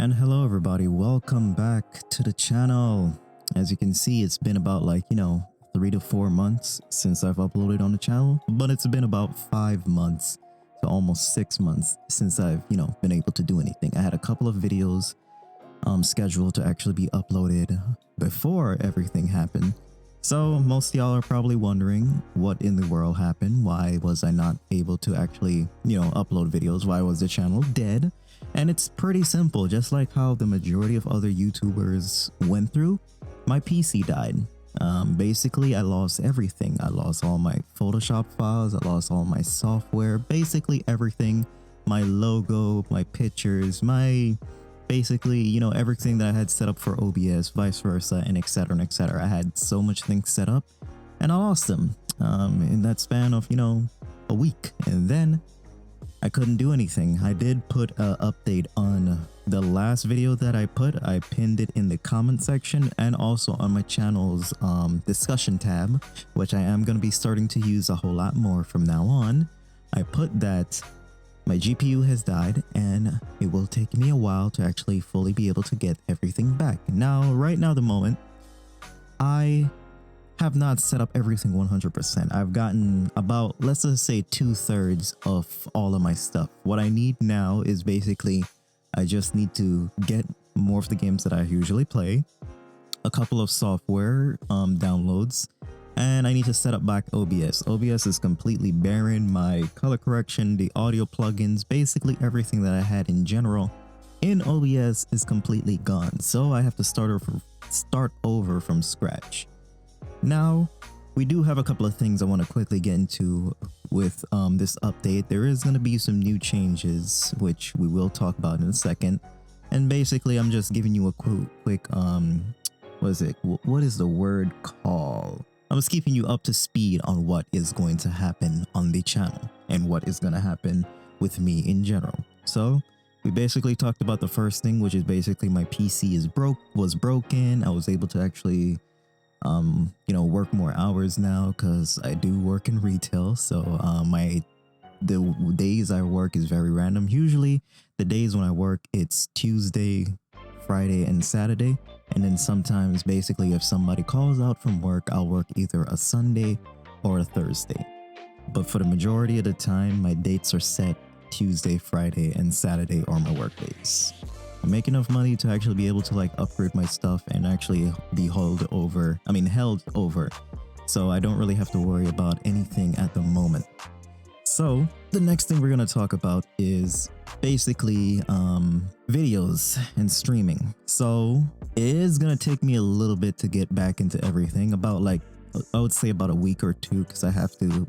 And hello everybody, welcome back to the channel. As you can see, it's been about 3 to 4 months since I've uploaded on the channel, but it's been about 5 months to almost 6 months since I've been able to do anything. I had a couple of videos scheduled to actually be uploaded before everything happened. So most of y'all are probably wondering what in the world happened. Why was I not able to actually upload videos? Why was the channel dead? And it's pretty simple, just like how the majority of other YouTubers went through. My PC died. Basically, I lost everything. I lost all my Photoshop files. I lost all my software, basically everything. My logo, my pictures, my basically, everything that I had set up for OBS, vice versa, and etc. and etc. I had so much things set up and I lost them in that span of, a week. And then I couldn't do anything. I did put an update on the last video that I put. I pinned it in the comment section and also on my channel's discussion tab, which I am going to be starting to use a whole lot more from now on. I put that my GPU has died and it will take me a while to actually fully be able to get everything back. Now, right now, the moment, I have not set up everything 100%. I've gotten about, let's just say, 2/3 of all of my stuff. What I need now is basically, I just need to get more of the games that I usually play, a couple of software downloads, and I need to set up back OBS. OBS is completely barren. My color correction, the audio plugins, basically everything that I had in general in OBS is completely gone. So I have to start over from scratch. Now, we do have a couple of things I want to quickly get into with this update. There is going to be some new changes, which we will talk about in a second. And basically, I'm just giving you a quick what is the word called? I'm just keeping you up to speed on what is going to happen on the channel and what is going to happen with me in general. So we basically talked about the first thing, which is basically my PC was broken. I was able to actually work more hours now because I do work in retail. So the days I work is very random. Usually the days when I work, it's Tuesday, Friday, and Saturday. And then sometimes basically if somebody calls out from work, I'll work either a Sunday or a Thursday. But for the majority of the time, my dates are set Tuesday, Friday, and Saturday are my work days. I make enough money to actually be able to upgrade my stuff and actually be held over. So I don't really have to worry about anything at the moment. So the next thing we're going to talk about is basically videos and streaming. So it is going to take me a little bit to get back into everything, about I would say about a week or two, because I have to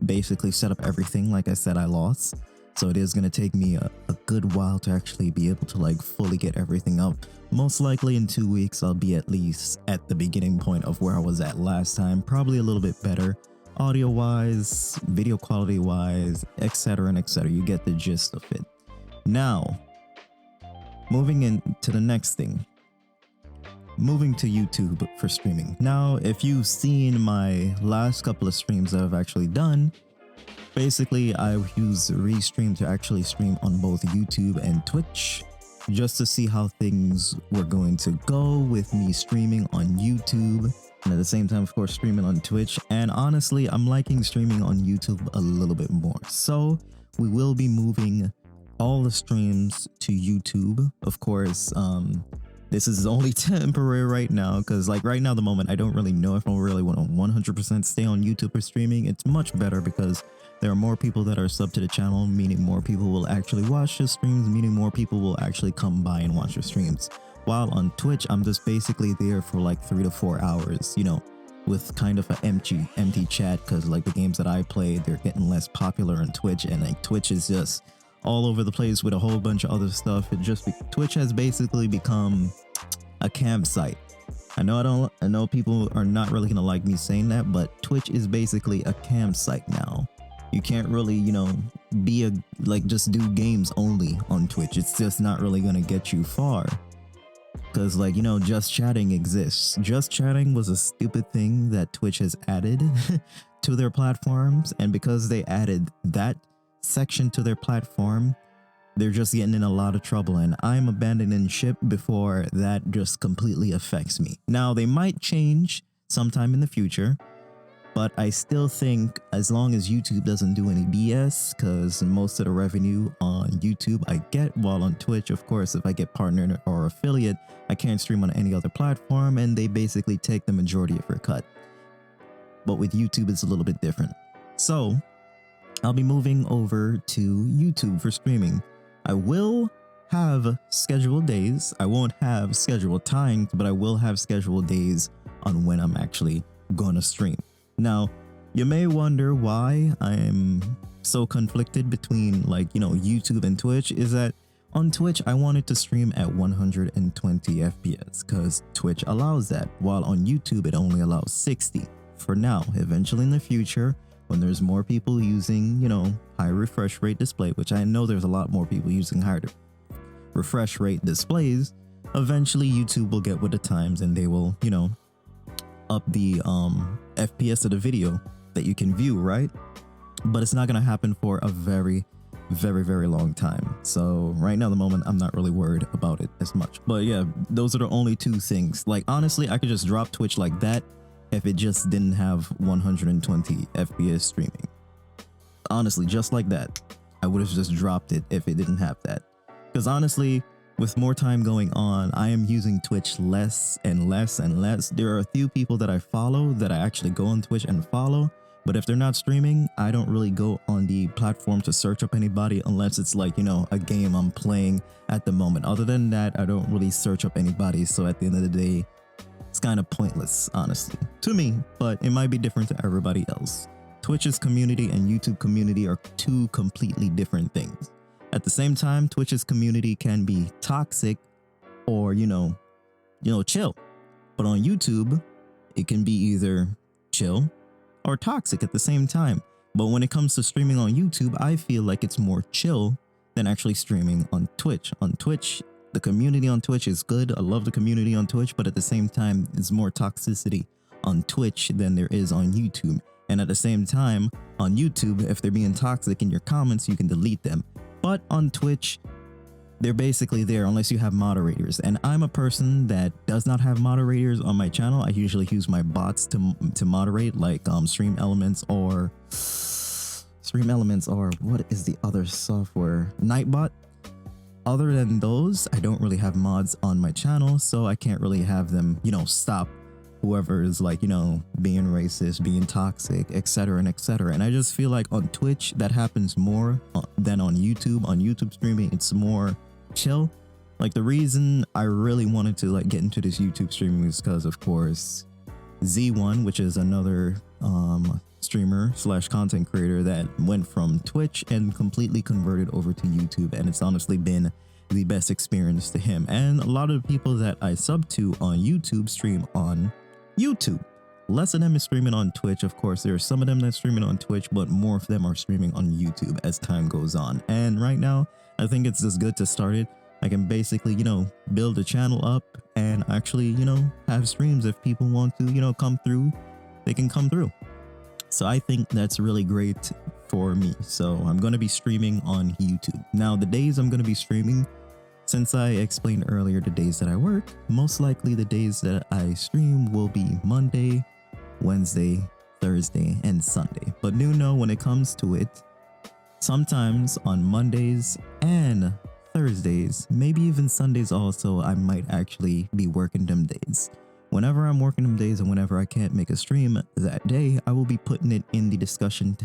basically set up everything. Like I said, I lost. So it is going to take me a good while to actually be able to fully get everything up. Most likely in 2 weeks, I'll be at least at the beginning point of where I was at last time. Probably a little bit better audio wise, video quality wise, etc. and etc. You get the gist of it. Now, moving into the next thing. Moving to YouTube for streaming. Now, if you've seen my last couple of streams that I've actually done, basically, I use Restream to actually stream on both YouTube and Twitch, just to see how things were going to go with me streaming on YouTube and at the same time, of course, streaming on Twitch. And honestly, I'm liking streaming on YouTube a little bit more. So we will be moving all the streams to YouTube. Of course, this is only temporary right now, because right now, the moment, I don't really know if I really want to 100% stay on YouTube for streaming. It's much better because there are more people that are subbed to the channel, meaning more people will actually watch the streams, meaning more people will actually come by and watch the streams. While on Twitch, I'm just basically there for 3 to 4 hours, with kind of an empty chat, because the games that I play, they're getting less popular on Twitch, and Twitch is just all over the place with a whole bunch of other stuff. Twitch has basically become a campsite. I know people are not really gonna like me saying that, but Twitch is basically a campsite now. You can't really, be just do games only on Twitch. It's just not really gonna get you far. Because just chatting exists. Just chatting was a stupid thing that Twitch has added to their platforms. And because they added that section to their platform, they're just getting in a lot of trouble, and I'm abandoning ship before that just completely affects me. Now, they might change sometime in the future, but I still think as long as YouTube doesn't do any BS, because most of the revenue on YouTube I get, while on Twitch, of course, if I get partner or affiliate, I can't stream on any other platform, and they basically take the majority of your cut. But with YouTube, it's a little bit different. So I'll be moving over to YouTube for streaming. I will have scheduled days. I won't have scheduled times, but I will have scheduled days on when I'm actually gonna stream. Now, you may wonder why I'm so conflicted between YouTube and Twitch. Is that on Twitch, I wanted to stream at 120 FPS because Twitch allows that, while on YouTube, it only allows 60 for now. Eventually in the future, when there's more people using, high refresh rate display, which I know there's a lot more people using higher refresh rate displays, eventually YouTube will get with the times and they will, up the FPS of the video that you can view, right? But it's not going to happen for a very, very long time. So right now, the moment, I'm not really worried about it as much. But yeah, those are the only two things. Like, honestly, I could just drop Twitch like that if it just didn't have 120 FPS streaming. Honestly, just like that, I would have just dropped it if it didn't have that. Because honestly, with more time going on, I am using Twitch less and less and less. There are a few people that I follow that I actually go on Twitch and follow, but if they're not streaming, I don't really go on the platform to search up anybody unless it's like, a game I'm playing at the moment. Other than that, I don't really search up anybody. So at the end of the day, it's kind of pointless, honestly, to me, but it might be different to everybody else. Twitch's community and YouTube community are two completely different things. At the same time, Twitch's community can be toxic or, chill. But on YouTube, it can be either chill or toxic at the same time. But when it comes to streaming on YouTube, I feel like it's more chill than actually streaming on Twitch. On Twitch, the community on Twitch is good. I love the community on Twitch, but at the same time, there's more toxicity on Twitch than there is on YouTube. And at the same time, on YouTube, if they're being toxic in your comments, you can delete them. But on Twitch, they're basically there unless you have moderators. And I'm a person that does not have moderators on my channel. I usually use my bots to moderate, like Stream Elements or what is the other software? Nightbot. Other than those, I don't really have mods on my channel, so I can't really have them, stop whoever is being racist, being toxic, etc. and etc. And I just feel like on Twitch that happens more than on YouTube. On YouTube streaming, it's more chill. Like, the reason I really wanted to get into this YouTube streaming is because, of course, Z1, which is another streamer / content creator that went from Twitch and completely converted over to YouTube, and it's honestly been the best experience to him. And a lot of the people that I sub to on YouTube stream on YouTube. Less of them is streaming on Twitch. Of course, there are some of them that's streaming on Twitch, but more of them are streaming on YouTube as time goes on. And right now, I think it's just good to start it. I can basically, build a channel up and actually, have streams. If people want to, come through, they can come through. So I think that's really great for me. So I'm going to be streaming on YouTube. Now, the days I'm going to be streaming, since I explained earlier the days that I work, most likely the days that I stream will be Monday, Wednesday, Thursday, and Sunday. But do know when it comes to it, sometimes on Mondays and Thursdays, maybe even Sundays also, I might actually be working them days. Whenever I'm working them days and whenever I can't make a stream that day, I will be putting it in the discussion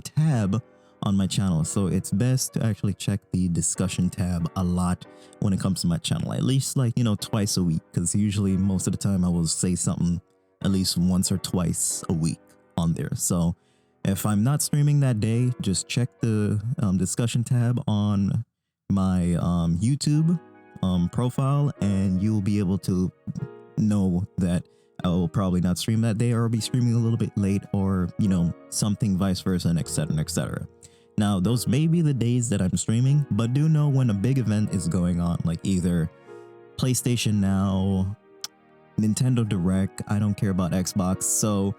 tab on my channel. So it's best to actually check the discussion tab a lot when it comes to my channel, at least twice a week, because usually most of the time I will say something at least once or twice a week on there. So if I'm not streaming that day, just check the discussion tab on my YouTube profile, and you'll be able to know that I will probably not stream that day, or I'll be streaming a little bit late, or something vice versa, and etc. etc. Now, those may be the days that I'm streaming, but do know when a big event is going on, like either PlayStation Now, Nintendo Direct. I don't care about Xbox, so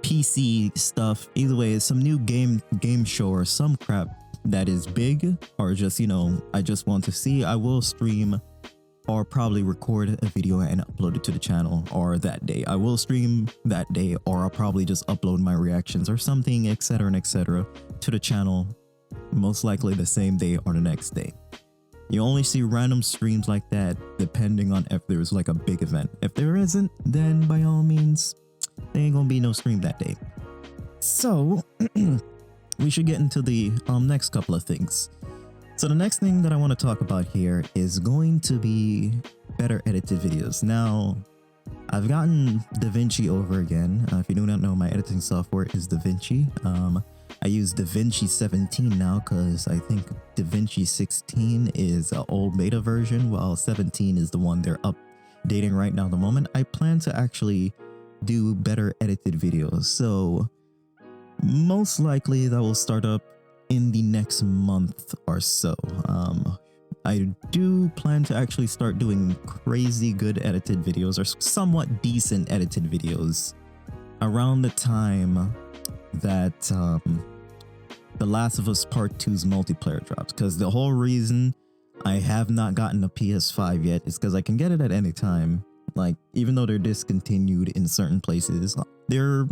PC stuff. Either way, it's some new game show or some crap that is big or just, I just want to see, I will stream or probably record a video and upload it to the channel, or that day I will stream that day, or I'll probably just upload my reactions or something, etc. and etc. to the channel, most likely the same day or the next day. You only see random streams like that depending on if there's like a big event. If there isn't, then by all means, there ain't gonna be no stream that day. So we should get into the next couple of things. So the next thing that I want to talk about here is going to be better edited videos. Now, I've gotten DaVinci over again. If you do not know, my editing software is DaVinci. I use DaVinci 17 now because I think DaVinci 16 is an old beta version, while 17 is the one they're updating right now at the moment. I plan to actually do better edited videos. So most likely that will start up in the next month or so. I do plan to actually start doing crazy good edited videos, or somewhat decent edited videos, around the time that The Last of Us Part 2's multiplayer drops. Because the whole reason I have not gotten a PS5 yet is because I can get it at any time. Like, even though they're discontinued in certain places, they're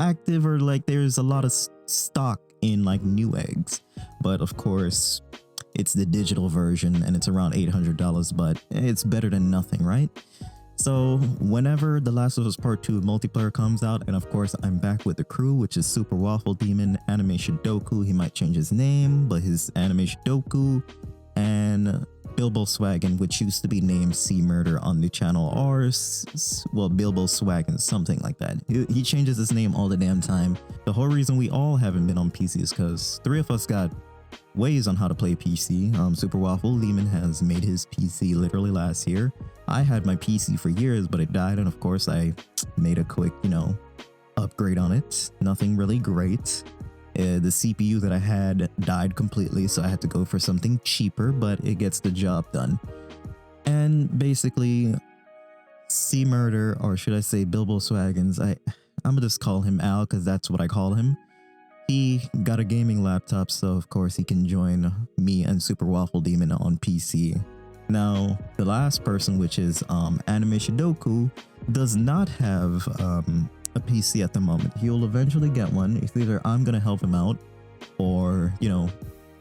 active, or like there's a lot of stock in like Newegg's. But of course, it's the digital version and it's around $800, but it's better than nothing, right? So whenever The Last of Us Part 2 multiplayer comes out, and of course I'm back with the crew, which is Super Waffle Demon, Anime Shidoku, he might change his name, but his Anime Shidoku, and Bilbo Swaggin, which used to be named C Murder on the channel, or well, Bilbo Swaggin, something like that. He changes his name all the damn time. The whole reason we all haven't been on PC is because 3 of us got ways on how to play PC. Super Waffle Demon has made his PC literally last year. I had my PC for years, but it died, and of course I made a quick, upgrade on it. Nothing really great. The CPU that I had died completely, so I had to go for something cheaper, but it gets the job done. And basically, C Murder, or should I say Bilbo Swaggins, I'm gonna just call him Al because that's what I call him. He got a gaming laptop, so of course he can join me and Super Waffle Demon on PC. Now, the last person, which is Anime Shidoku, does not have a PC at the moment. He'll eventually get one. It's either I'm gonna help him out, or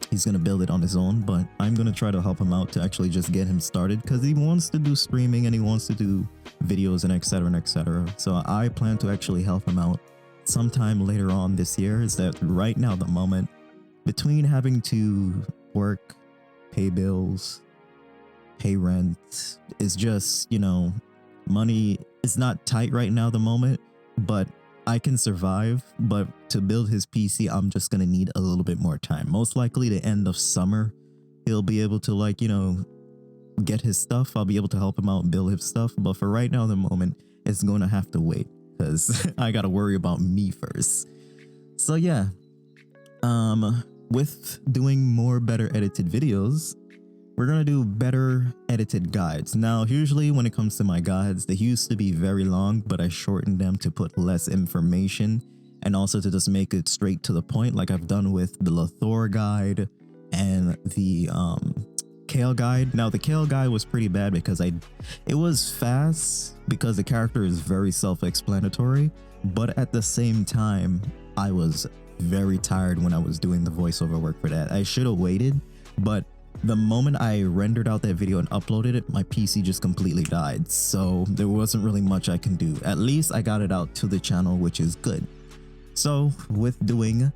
he's gonna build it on his own, but I'm gonna try to help him out to actually just get him started, because he wants to do streaming and he wants to do videos and etc and etc. So I plan to actually help him out sometime later on this year. Is that right now, the moment between having to work, pay bills, pay rent, is just, money is not tight right now, the moment, but I can survive. But to build his PC, I'm just gonna need a little bit more time. Most likely the end of summer, he'll be able to get his stuff. I'll be able to help him out and build his stuff. But for right now, the moment, it's gonna have to wait, because I gotta worry about me first. So yeah, with doing more better edited videos, we're gonna do better edited guides. Now, usually when it comes to my guides, they used to be very long, but I shortened them to put less information and also to just make it straight to the point, like I've done with the Lothor guide and the Kale guide. Now, the Kale guide was pretty bad because it was fast because the character is very self-explanatory, but at the same time, I was very tired when I was doing the voiceover work for that. I should have waited, but the moment I rendered out that video and uploaded it, my PC just completely died. So there wasn't really much I can do. At least I got it out to the channel, which is good. So with doing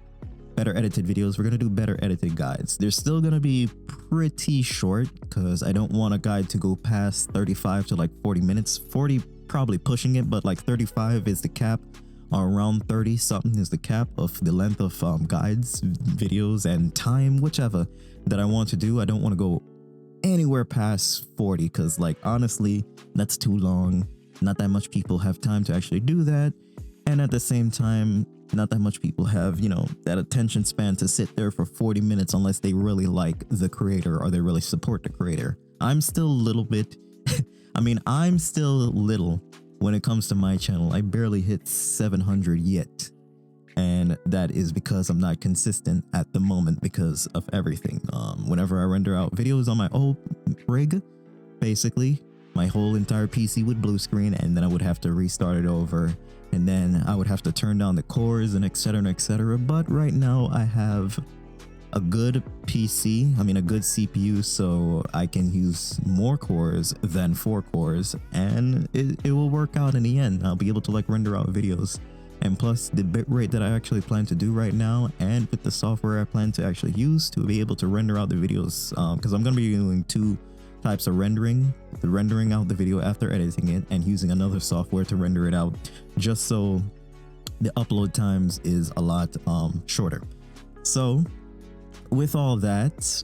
better edited videos, we're going to do better edited guides. They're still going to be pretty short because I don't want a guide to go past 35 to like 40 minutes. 40 probably pushing it, but like 35 is the cap, or around 30 something is the cap of the length of guides, videos, and time, whichever that I want to do. I don't want to go anywhere past 40 because, like, honestly, that's too long. Not that much people have time to actually do that, and at the same time, not that much people have, that attention span to sit there for 40 minutes unless they really like the creator or they really support the creator. I'm still a little bit I'm still little when it comes to my channel. I barely hit 700 yet. And that is because I'm not consistent at the moment because of everything. Whenever I render out videos on my old rig, basically my whole entire PC would blue screen, and then I would have to restart it over, and then I would have to turn down the cores and etc, etc. But right now I have a good PC, a good CPU, so I can use more cores than 4 cores, and it will work out in the end. I'll be able to like render out videos. And plus the bitrate that I actually plan to do right now, and with the software I plan to actually use to be able to render out the videos, because I'm going to be doing 2 types of rendering: the rendering out the video after editing it, and using another software to render it out, just so the upload times is a lot shorter. So with all that,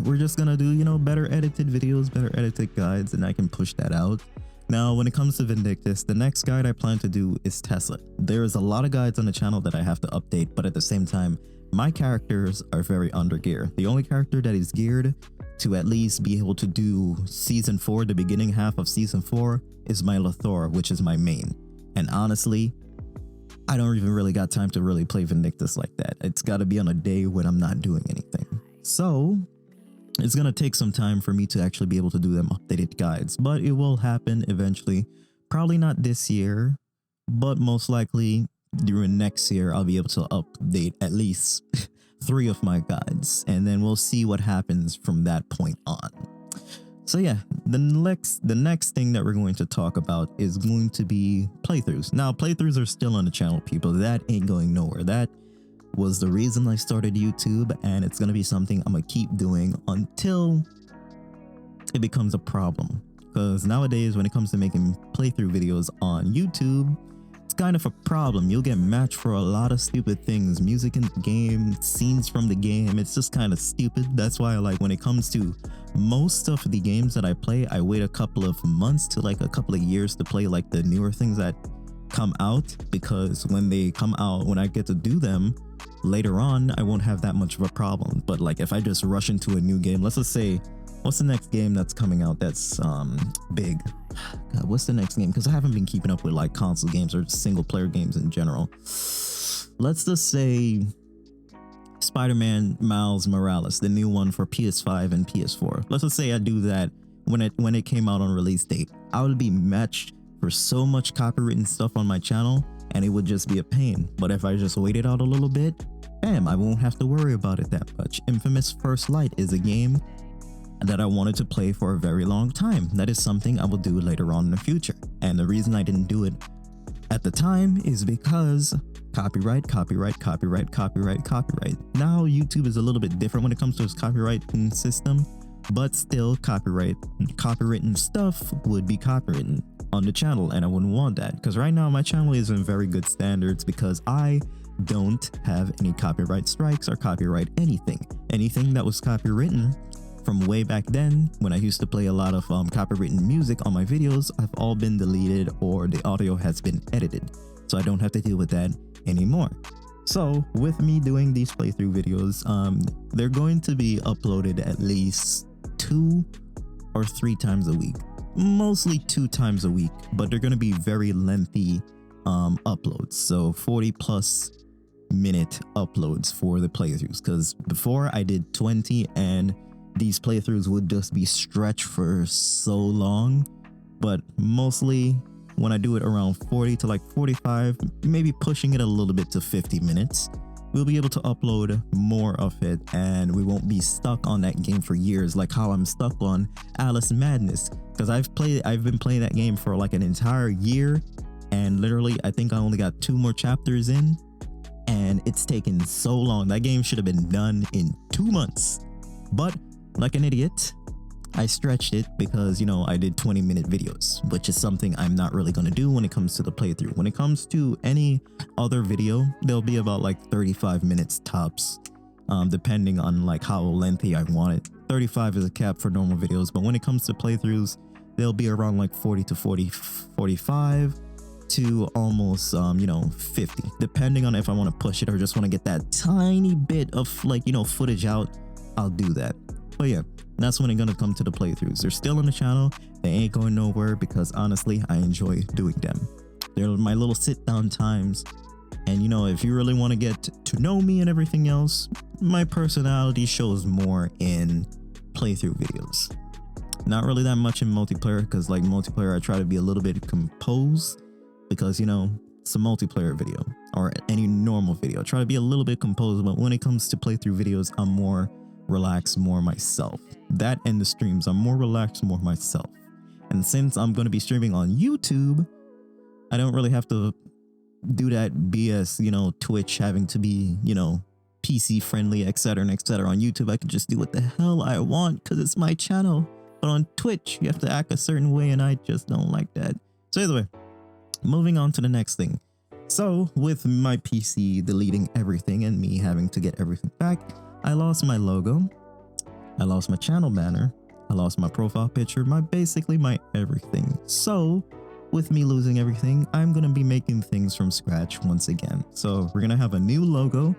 we're just gonna do better edited videos, better edited guides, and I can push that out. Now, when it comes to Vindictus, the next guide I plan to do is Tesla. There is a lot of guides on the channel that I have to update, but at the same time, my characters are very under gear. The only character that is geared to at least be able to do Season 4, the beginning half of Season 4, is my Lothor, which is my main. And honestly, I don't even really got time to really play Vindictus like that. It's got to be on a day when I'm not doing anything. So it's going to take some time for me to actually be able to do them updated guides, but it will happen eventually. Probably not this year, but most likely during next year, I'll be able to update at least 3 of my guides, and then we'll see what happens from that point on. So yeah, the next thing that we're going to talk about is going to be playthroughs. Now, playthroughs are still on the channel, people. That ain't going nowhere. That was the reason I started YouTube, and it's going to be something I'm going to keep doing until it becomes a problem. Because nowadays, when it comes to making playthrough videos on YouTube, it's kind of a problem. You'll get matched for a lot of stupid things. Music in the game, scenes from the game, it's just kind of stupid. That's why, like, when it comes to most of the games that I play, I wait a couple of months to like a couple of years to play like the newer things that come out, because when they come out, when I get to do them later on, I won't have that much of a problem. But like if I just rush into a new game, let's just say, what's the next game that's coming out that's big? God, what's the next game? Because I haven't been keeping up with like console games or single player games in general. Let's just say Spider-Man Miles Morales, the new one for PS5 and PS4. Let's just say I do that when it came out on release date. I would be matched for so much copywritten stuff on my channel, and it would just be a pain. But if I just waited out a little bit, bam, I won't have to worry about it that much. Infamous First Light is a game that I wanted to play for a very long time. That is something I will do later on in the future. And the reason I didn't do it at the time is because copyright, copyright, copyright, copyright, copyright. Now YouTube is a little bit different when it comes to its copywriting system, but still copywritten stuff would be copywritten on the channel, and I wouldn't want that, because right now my channel is in very good standards because I don't have any copyright strikes or copyright anything that was copywritten from way back then when I used to play a lot of copywritten music on my videos have all been deleted, or the audio has been edited, so I don't have to deal with that anymore. So with me doing these playthrough videos, they're going to be uploaded at least 2 or 3 times a week, mostly 2 times a week, but they're going to be very lengthy uploads, so 40+ minute uploads for the playthroughs, because before I did 20, and these playthroughs would just be stretched for so long. But mostly when I do it around 40 to like 45, maybe pushing it a little bit to 50 minutes, we'll be able to upload more of it, and we won't be stuck on that game for years like how I'm stuck on Alice Madness, because I've been playing that game for like an entire year, and literally I think I only got 2 more chapters in, and it's taken so long. That game should have been done in 2 months, but like an idiot, I stretched it because, you know, I did 20-minute videos, which is something I'm not really going to do when it comes to the playthrough. When it comes to any other video, they'll be about like 35 minutes tops, depending on like how lengthy I want it. 35 is a cap for normal videos, but when it comes to playthroughs, they'll be around like 40 to 45 to almost 50, depending on if I want to push it or just want to get that tiny bit of like, footage out. I'll do that. But yeah, that's when it's gonna come to the playthroughs. They're still on the channel. They ain't going nowhere because honestly, I enjoy doing them. They're my little sit down times And you know, if you really want to get to know me and everything else, my personality shows more in playthrough videos. Not really that much in multiplayer, because like multiplayer I try to be a little bit composed, because you know, it's a multiplayer video or any normal video. I try to be a little bit composed, but when it comes to playthrough videos, I'm more relaxed, more myself. That and the streams, I'm more relaxed, more myself. And since I'm going to be streaming on YouTube, I don't really have to do that BS, you know, Twitch having to be, you know, PC friendly, etc. and etc. On YouTube, I can just do what the hell I want because it's my channel. But on Twitch, you have to act a certain way, and I just don't like that. So either way, moving on to the next thing. So with my PC deleting everything and me having to get everything back, I lost my logo, I lost my channel banner, I lost my profile picture, basically my everything. So with me losing everything, I'm going to be making things from scratch once again. So we're going to have a new logo.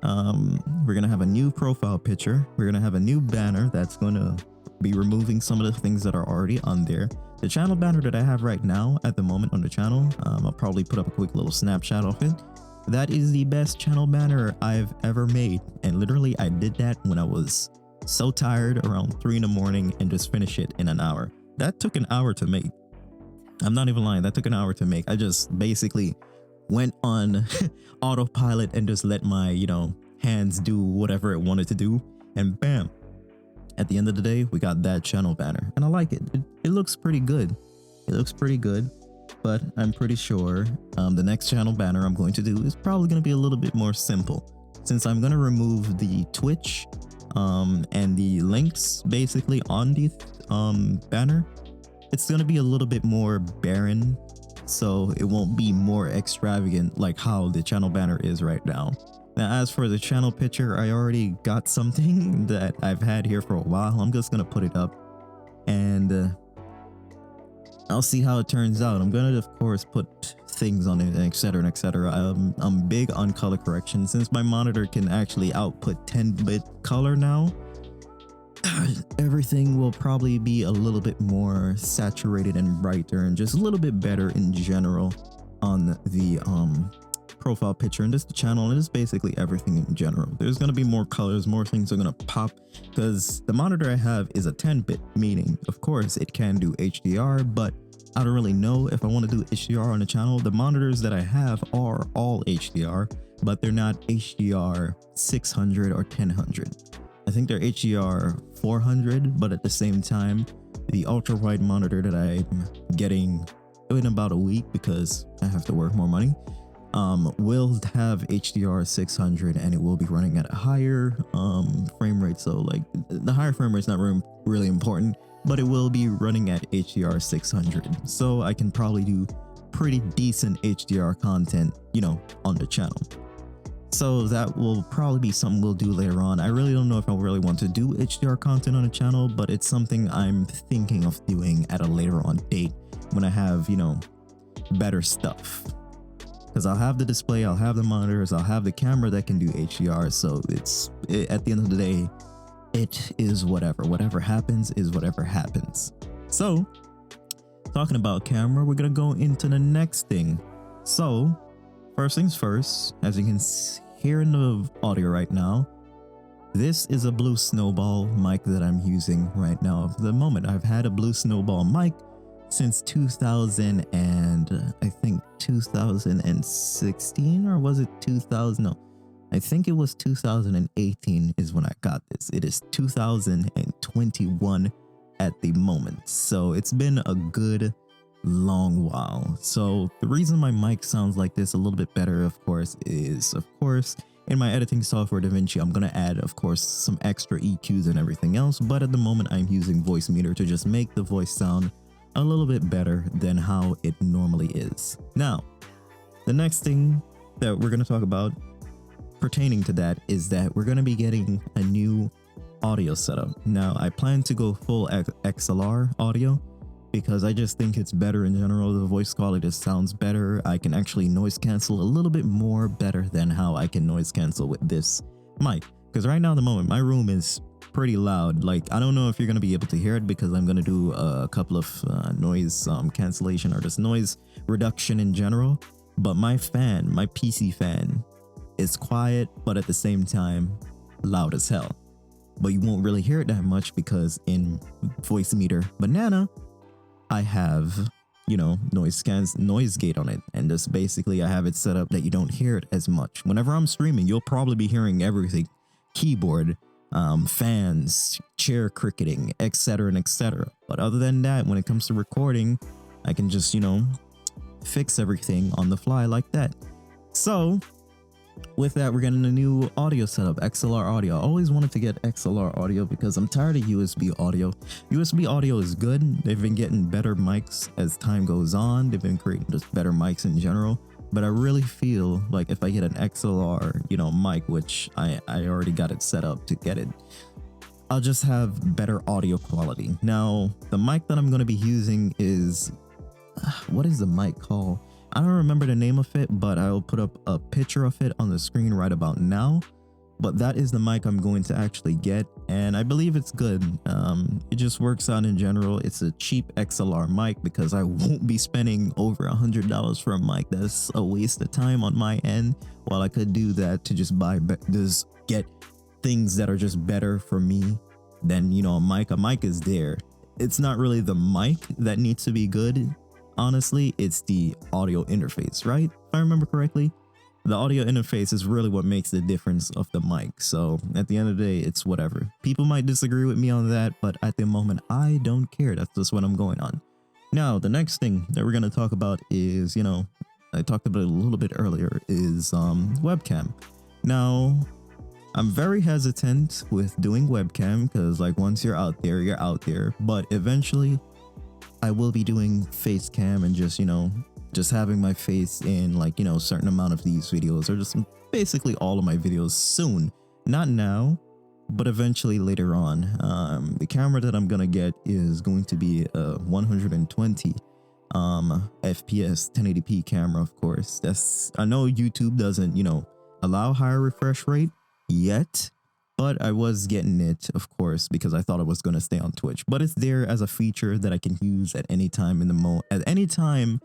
We're going to have a new profile picture. We're going to have a new banner that's going to be removing some of the things that are already on there. The channel banner that I have right now at the moment on the channel, I'll probably put up a quick little snapshot of it. That is the best channel banner I've ever made. And literally I did that when I was so tired around 3 in the morning and just finished it in an hour. That took an hour to make. I'm not even lying. That took an hour to make. I just basically went on autopilot and just let my, you know, hands do whatever it wanted to do. And bam, at the end of the day, we got that channel banner. And I like it. It looks pretty good. It looks pretty good. But I'm pretty sure the next channel banner I'm going to do is probably going to be a little bit more simple. Since I'm going to remove the Twitch and the links basically on the banner, it's going to be a little bit more barren, so it won't be more extravagant like how the channel banner is right now. Now, as for the channel picture, I already got something that I've had here for a while. I'm just going to put it up and I'll see how it turns out. I'm going to, of course, put things on it, etc, etc. I'm big on color correction. Since my monitor can actually output 10-bit color now, everything will probably be a little bit more saturated and brighter and just a little bit better in general on the profile picture and just the channel, and just basically everything in general. There's going to be more colors, more things are going to pop, because the monitor I have is a 10-bit, meaning of course it can do HDR, but I don't really know if I want to do HDR on the channel. The monitors that I have are all HDR, but they're not HDR 600 or 1000. I think they're HDR 400, but at the same time, the ultra wide monitor that I'm getting in about a week because I have to work more money, will have HDR 600, and it will be running at a higher frame rate. So like the higher frame rate is not really important, but it will be running at HDR 600. So I can probably do pretty decent HDR content, you know, on the channel. So that will probably be something we'll do later on. I really don't know if I really want to do HDR content on the channel, but it's something I'm thinking of doing at a later on date when I have, you know, better stuff. Because I'll have the display, I'll have the monitors, I'll have the camera that can do HDR. So at the end of the day, it is whatever. Whatever happens is whatever happens. So talking about camera, we're going to go into the next thing. So first things first, as you can hear in the audio right now, this is a Blue Snowball mic that I'm using right now. For the moment, I've had a Blue Snowball mic since 2000 and I think 2016, or was it 2000? No, I think it was 2018 is when I got this. It is 2021 at the moment. So it's been a good long while. So the reason my mic sounds like this a little bit better, of course, is in my editing software DaVinci, I'm going to add, of course, some extra EQs and everything else. But at the moment, I'm using Voice Meter to just make the voice sound a little bit better than how it normally is. Now, the next thing that we're going to talk about pertaining to that is that we're going to be getting a new audio setup. Now, I plan to go full XLR audio because I just think it's better in general. The voice quality just sounds better. I can actually noise cancel a little bit more better than how I can noise cancel with this mic. Because right now, at the moment, my room is pretty loud. Like, I don't know if you're going to be able to hear it because I'm going to do a couple of noise cancellation or just noise reduction in general. But my PC fan, is quiet, but at the same time, loud as hell. But you won't really hear it that much because in Voice Meter Banana, I have, noise gate on it. And just basically I have it set up that you don't hear it as much. Whenever I'm streaming, you'll probably be hearing everything. Keyboard, fans, chair cricketing, etc. and etc. But other than that, when it comes to recording, I can just, fix everything on the fly like that. So with that, we're getting a new audio setup, XLR audio. I always wanted to get XLR audio because I'm tired of USB audio. USB audio is good. They've been getting better mics as time goes on. They've been creating just better mics in general. But I really feel like if I get an XLR, mic, which I already got it set up to get it, I'll just have better audio quality. Now, the mic that I'm going to be using is, what is the mic called? I don't remember the name of it, but I'll put up a picture of it on the screen right about now. But that is the mic I'm going to actually get, and I believe it's good. It just works out in general. It's a cheap XLR mic because I won't be spending over $100 for a mic. That's a waste of time on my end. While I could do that to just get things that are just better for me than a mic. A mic is there. It's not really the mic that needs to be good. Honestly, it's the audio interface, right? If I remember correctly, the audio interface is really what makes the difference of the mic. So at the end of the day, it's whatever. People might disagree with me on that, but at the moment, I don't care. That's just what I'm going on. Now, the next thing that we're going to talk about is, I talked about it a little bit earlier, is webcam. Now, I'm very hesitant with doing webcam because once you're out there, you're out there. But eventually, I will be doing face cam and just having my face in a certain amount of these videos, or just basically all of my videos soon. Not now, but eventually later on. The camera that I'm gonna get is going to be a 120 FPS 1080p camera, of course. I know YouTube doesn't allow higher refresh rate yet, but I was getting it, of course, because I thought it was going to stay on Twitch. But it's there as a feature that I can use at any time at any time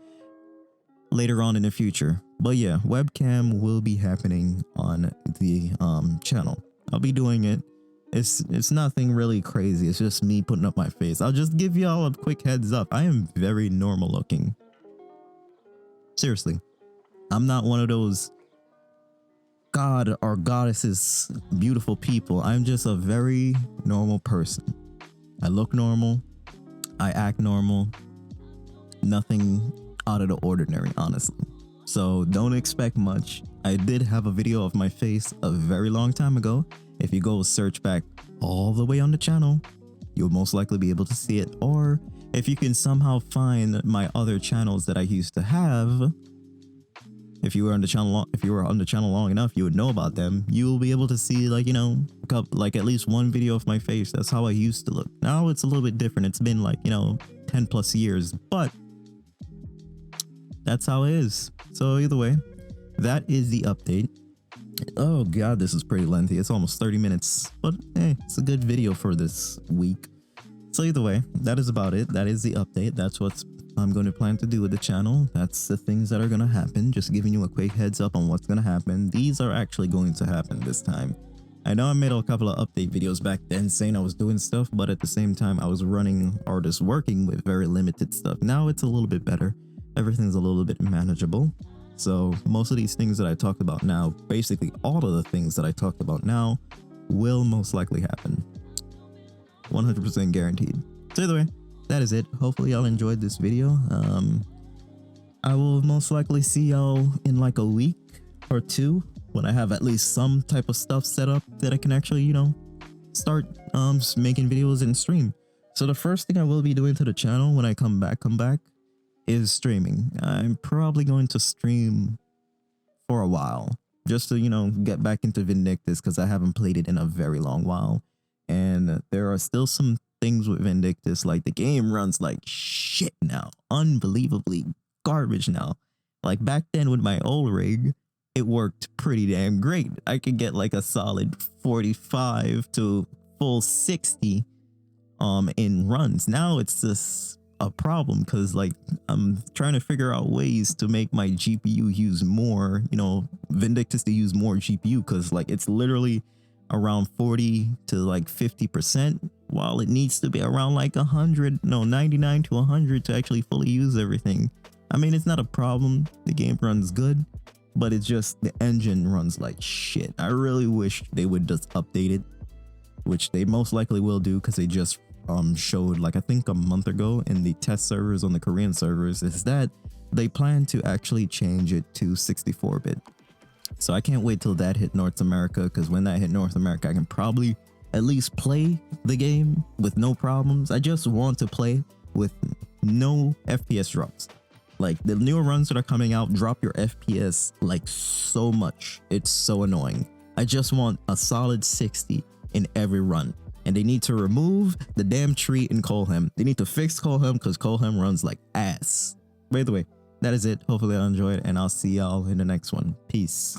later on in the future. But yeah, webcam will be happening on the channel. I'll be doing it. It's nothing really crazy. It's just me putting up my face. I'll just give y'all a quick heads up. I am very normal looking. Seriously, I'm not one of those god or goddesses, beautiful people. I'm just a very normal person. I look normal. I act normal. Nothing out of the ordinary, honestly. So don't expect much. I did have a video of my face a very long time ago. If you go search back all the way on the channel, you'll most likely be able to see it. Or if you can somehow find my other channels that I used to have, if you were on the channel long enough, you would know about them. You'll be able to see at least one video of my face. That's how I used to look. Now it's a little bit different. It's been 10 plus years, but that's how it is. So either way, that is the update. Oh god, this is pretty lengthy. It's almost 30 minutes, but hey, it's a good video for this week. So either way, that is about it. That is the update. That's what I'm going to plan to do with the channel. That's the things that are going to happen. Just giving you a quick heads up on what's going to happen. These are actually going to happen this time. I know I made a couple of update videos back then saying I was doing stuff, but at the same time I was running or just working with very limited stuff. Now it's a little bit better. Everything's a little bit manageable. So most of these things that I talked about now, basically all of the things that I talked about now, will most likely happen. 100% guaranteed. So either way, that is it. Hopefully y'all enjoyed this video. I will most likely see y'all in a week or two when I have at least some type of stuff set up that I can actually, start making videos and stream. So the first thing I will be doing to the channel when I come back is streaming. I'm probably going to stream for a while just to, get back into Vindictus because I haven't played it in a very long while. And there are still some things with Vindictus, like the game runs like shit now. Unbelievably garbage now. Like back then with my old rig, it worked pretty damn great. I could get a solid 45 to full 60 in runs. Now it's just a problem because like I'm trying to figure out ways to make my GPU use more, you know, Vindictus to use more GPU because like it's literally around 40 to like 50% while it needs to be around like 100, no, 99 to 100 to actually fully use everything. I mean, it's not a problem. The game runs good, but it's just the engine runs like shit. I really wish they would just update it, which they most likely will do because they just showed like I think a month ago in the test servers on the Korean servers is that they plan to actually change it to 64-bit. So I can't wait till that hit North America because when that hit North America, I can probably at least play the game with no problems. I just want to play with no FPS drops. Like the newer runs that are coming out drop your FPS like so much. It's so annoying. I just want a solid 60 in every run. And they need to remove the damn tree in Colham. They need to fix Colham because Colham runs like ass. By the way, that is it. Hopefully I enjoyed and I'll see y'all in the next one. Peace.